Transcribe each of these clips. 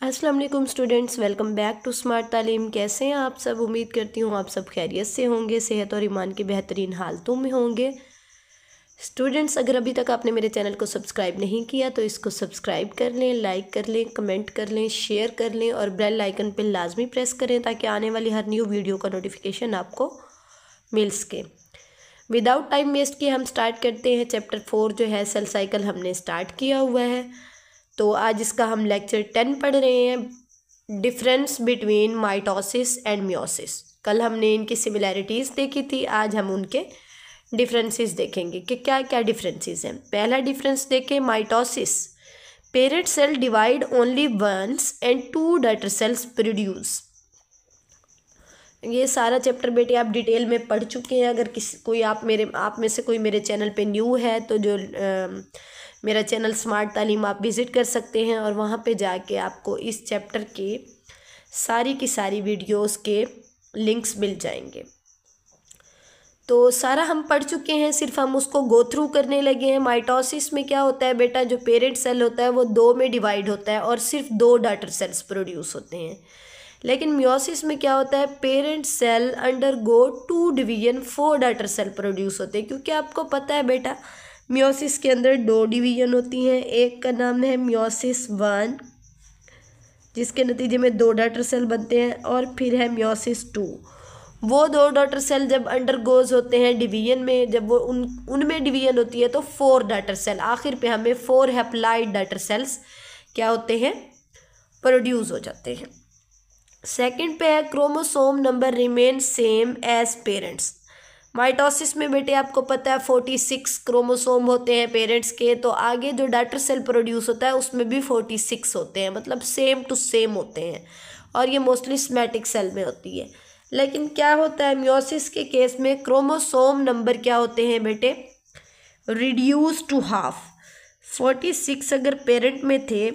अस्सलाम वालेकुम students, welcome back to smart Taleem. कैसे हैं आप सब? उम्मीद करती हूँ आप सब खैरियत से होंगे, सेहत और ईमान की बेहतरीन हालतों में होंगे। स्टूडेंट्स, अगर अभी तक आपने मेरे चैनल को सब्सक्राइब नहीं किया तो इसको सब्सक्राइब कर लें, लाइक कर लें, कमेंट कर लें, शेयर कर लें और बेल आइकन पर लाजमी प्रेस करें ताकि आने वाली हर न्यू वीडियो का नोटिफिकेशन आपको मिल सके। विदाउट टाइम वेस्ट किए हम स्टार्ट करते हैं। चैप्टर 4 जो है सेल साइकिल हमने स्टार्ट किया हुआ है, तो आज इसका हम लेक्चर 10 पढ़ रहे हैं, difference between mitosis and meiosis. कल हमने इनकी सिमिलैरिटीज़ देखी थी, आज हम उनके डिफरेंसेस देखेंगे कि क्या क्या डिफरेंसेस हैं। पहला डिफरेंस देखें, mitosis, parent cell divide only once and 2 daughter cells produce. ये सारा चैप्टर बेटे आप डिटेल में पढ़ चुके हैं। अगर आप में से कोई मेरे चैनल पे न्यू है तो जो मेरा चैनल स्मार्ट तालीम आप विज़िट कर सकते हैं और वहाँ पे जाके आपको इस चैप्टर के सारी की सारी वीडियोस के लिंक्स मिल जाएंगे। तो सारा हम पढ़ चुके हैं, सिर्फ हम उसको गो थ्रू करने लगे हैं। माइटोसिस में क्या होता है बेटा, जो पेरेंट सेल होता है वो 2 में डिवाइड होता है और सिर्फ 2 डॉटर सेल्स प्रोड्यूस होते हैं। लेकिन मियोसिस में क्या होता है, parent cell undergo 2 division, 4 daughter cell produce होते हैं। क्योंकि आपको पता है बेटा, मियोसिस के अंदर 2 डिवीजन होती हैं। एक का नाम है मियोसिस 1 जिसके नतीजे में 2 डॉटर सेल बनते हैं, और फिर है मियोसिस 2। वो 2 डॉटर सेल जब अंडरगोज होते हैं डिवीजन में, जब वो उनमें डिवीजन होती है तो 4 डॉटर सेल, आखिर पे हमें 4 हैप्लॉइड डॉटर सेल्स क्या होते हैं, प्रोड्यूस हो जाते हैं। सेकंड पे है chromosome number remain same as parents. Mitosis में बेटे आपको पता है 46 क्रोमोसोम होते हैं पेरेंट्स के, तो आगे जो डॉटर सेल प्रोड्यूस होता है उसमें भी 46 होते हैं, मतलब सेम टू सेम होते हैं, और ये मोस्टली सोमैटिक सेल में होती है। लेकिन क्या होता है मियोसिस के केस में, क्रोमोसोम नंबर क्या होते हैं बेटे, रिड्यूस टू हाफ। 46 अगर पेरेंट में थे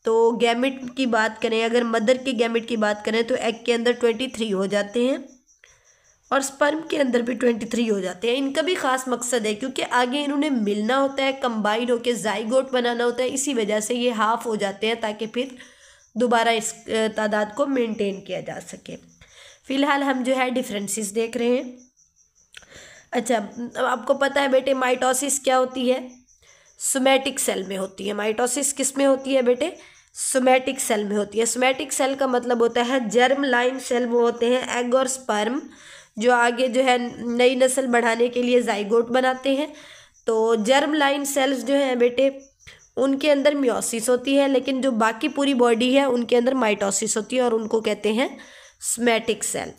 तो गैमेट की बात करें, अगर मदर के गैमेट की बात करें तो एग के अंदर 23 हो जाते हैं और स्पर्म के अंदर भी 23 हो जाते हैं। इनका भी ख़ास मकसद है क्योंकि आगे इन्होंने मिलना होता है, कंबाइन होकर जाइगोट बनाना होता है, इसी वजह से ये हाफ हो जाते हैं ताकि फिर दोबारा इस तादाद को मेंटेन किया जा सके। फ़िलहाल हम जो है डिफरेंसेस देख रहे हैं। अच्छा, आपको पता है बेटे माइटोसिस क्या होती है, सोमैटिक सेल में होती है। माइटोसिस किस में होती है बेटे, सोमैटिक सेल में होती है। सोमैटिक सेल का मतलब होता है जर्म लाइन सेल, वो होते हैं एग और स्पर्म जो आगे जो है नई नस्ल बढ़ाने के लिए जाइगोट बनाते हैं। तो जर्म लाइन सेल्स जो हैं बेटे उनके अंदर मियोसिस होती है, लेकिन जो बाकी पूरी बॉडी है उनके अंदर माइटोसिस होती है और उनको कहते हैं सोमैटिक सेल।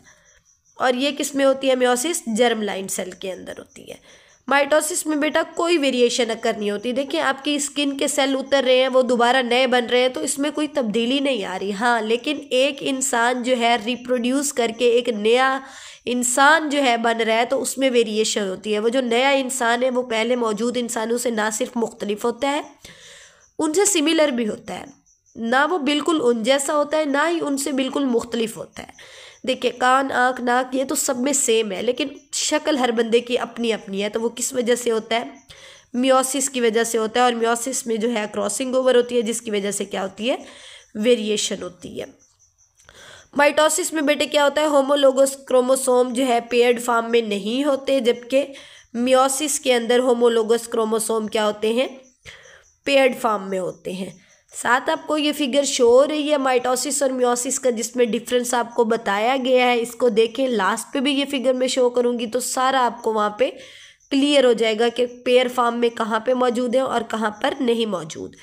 और ये किस में होती है मियोसिस, जर्म लाइन सेल के अंदर होती है। माइटोसिस में बेटा कोई वेरिएशन अकर नहीं होती। देखिए आपकी स्किन के सेल उतर रहे हैं, वो दोबारा नए बन रहे हैं, तो इसमें कोई तब्दीली नहीं आ रही। हाँ, लेकिन एक इंसान जो है रिप्रोड्यूस करके एक नया इंसान जो है बन रहा है तो उसमें वेरिएशन होती है। वो जो नया इंसान है वो पहले मौजूद इंसानों से ना सिर्फ मुख्तलिफ होता है, उनसे सिमिलर भी होता है। ना वो बिल्कुल उन जैसा होता है, ना ही उनसे बिल्कुल मुख्तलिफ होता है। देखिए कान, आँख, नाक ये तो सब में सेम है, लेकिन शक्ल हर बंदे की अपनी अपनी है। तो वो किस वजह से होता है, मियोसिस की वजह से होता है। और मियोसिस में जो है क्रॉसिंग ओवर होती है जिसकी वजह से क्या होती है, वेरिएशन होती है। माइटोसिस में बेटे क्या होता है, होमोलोगस क्रोमोसोम जो है पेयर्ड फॉर्म में नहीं होते, जबकि मियोसिस के अंदर होमोलोगस क्रोमोसोम क्या होते हैं, पेयर्ड फॉर्म में होते हैं। साथ आपको ये फिगर शो हो रही है माइटोसिस और मियोसिस का, जिसमें डिफरेंस आपको बताया गया है। इसको देखें, लास्ट पे भी ये फिगर मैं शो करूँगी तो सारा आपको वहाँ पे क्लियर हो जाएगा कि पेयर फॉर्म में कहाँ पे मौजूद है और कहाँ पर नहीं मौजूद।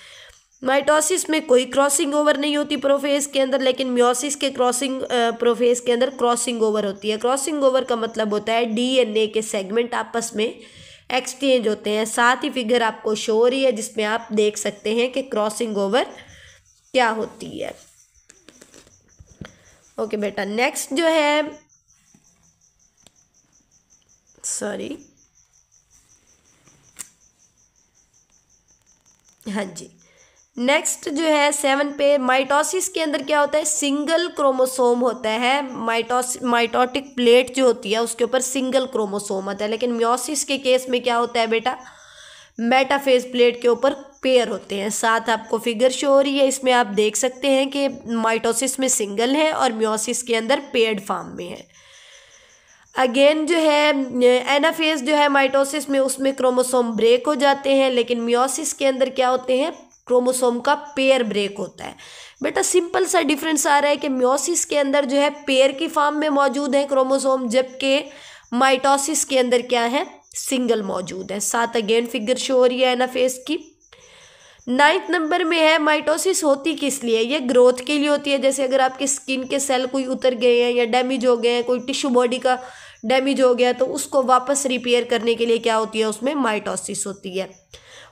माइटोसिस में कोई क्रॉसिंग ओवर नहीं होती प्रोफेज के अंदर, लेकिन मियोसिस के प्रोफेज के अंदर क्रॉसिंग ओवर होती है। क्रॉसिंग ओवर का मतलब होता है डीएनए के सेगमेंट आपस में एक्सचेंज होते हैं। साथ ही फिगर आपको शो हो रही है जिसमें आप देख सकते हैं कि क्रॉसिंग ओवर क्या होती है। ओके बेटा, नेक्स्ट जो है, सॉरी, हाँ जी, नेक्स्ट जो है 7 पे, माइटोसिस के अंदर क्या होता है, सिंगल क्रोमोसोम होता है। माइटोटिक प्लेट जो होती है उसके ऊपर सिंगल क्रोमोसोम होता है। लेकिन मियोसिस के केस में क्या होता है बेटा, मेटाफेज प्लेट के ऊपर पेयर होते हैं। साथ आपको फिगर शो हो रही है, इसमें आप देख सकते हैं कि माइटोसिस में सिंगल है और मियोसिस के अंदर पेयर्ड फॉर्म में है। अगेन जो है एनाफेज जो है माइटोसिस में, उसमें क्रोमोसोम ब्रेक हो जाते हैं, लेकिन मियोसिस के अंदर क्या होते हैं, क्रोमोसोम का पेयर ब्रेक होता है। बेटा सिंपल सा डिफरेंस आ रहा है कि मियोसिस के अंदर जो है पेयर की फॉर्म में मौजूद है क्रोमोसोम, जबकि माइटोसिस के अंदर क्या है, सिंगल मौजूद है। साथ अगेन फिगर शो हो रही है एनाफेज की। 9th नंबर में है माइटोसिस होती किस लिए, ये ग्रोथ के लिए होती है। जैसे अगर आपके स्किन के सेल कोई उतर गए हैं या डैमेज हो गए हैं, कोई टिश्यू बॉडी का डैमेज हो गया, तो उसको वापस रिपेयर करने के लिए क्या होती है, उसमें माइटोसिस होती है।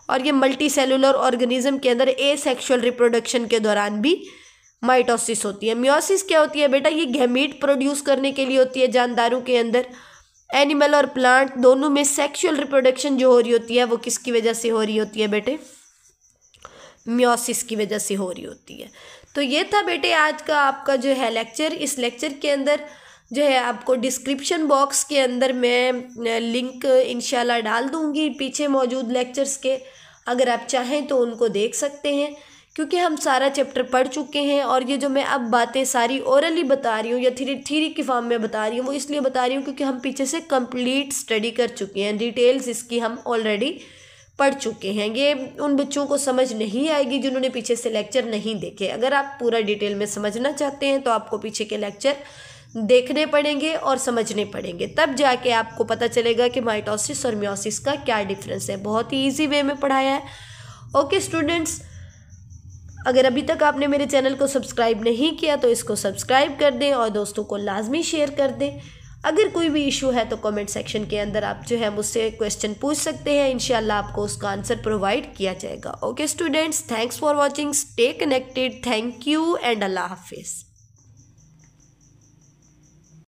और ये मल्टी सेलुलर ऑर्गेनिज्म के अंदर एसेक्सुअल रिप्रोडक्शन के दौरान भी माइटोसिस होती है। मियोसिस क्या होती है बेटा, ये गैमीट प्रोड्यूस करने के लिए होती है जानदारों के अंदर। एनिमल और प्लांट दोनों में सेक्सुअल रिप्रोडक्शन जो हो रही होती है वो किसकी वजह से हो रही होती है बेटे, मियोसिस की वजह से हो रही होती है। तो ये था बेटे आज का आपका जो है लेक्चर। इस लेक्चर के अंदर जो है आपको डिस्क्रिप्शन बॉक्स के अंदर मैं लिंक इंशाल्लाह डाल दूंगी पीछे मौजूद लेक्चर्स के, अगर आप चाहें तो उनको देख सकते हैं, क्योंकि हम सारा चैप्टर पढ़ चुके हैं। और ये जो मैं अब बातें सारी ओरली बता रही हूँ या थ्योरी की फॉर्म में बता रही हूँ, वो इसलिए बता रही हूँ क्योंकि हम पीछे से कंप्लीट स्टडी कर चुके हैं, डिटेल्स इसकी हम ऑलरेडी पढ़ चुके हैं। ये उन बच्चों को समझ नहीं आएगी जिन्होंने पीछे से लेक्चर नहीं देखे। अगर आप पूरा डिटेल में समझना चाहते हैं तो आपको पीछे के लेक्चर देखने पड़ेंगे और समझने पड़ेंगे, तब जाके आपको पता चलेगा कि माइटोसिस और मियोसिस का क्या डिफरेंस है। बहुत ही ईजी वे में पढ़ाया है। ओके स्टूडेंट्स, अगर अभी तक आपने मेरे चैनल को सब्सक्राइब नहीं किया तो इसको सब्सक्राइब कर दें और दोस्तों को लाजमी शेयर कर दें। अगर कोई भी इशू है तो कमेंट सेक्शन के अंदर आप जो है मुझसे क्वेश्चन पूछ सकते हैं, इंशाल्लाह आपको उसका आंसर प्रोवाइड किया जाएगा। Okay students, thanks for watching, stay connected, thank you and अल्लाह हाफिज़।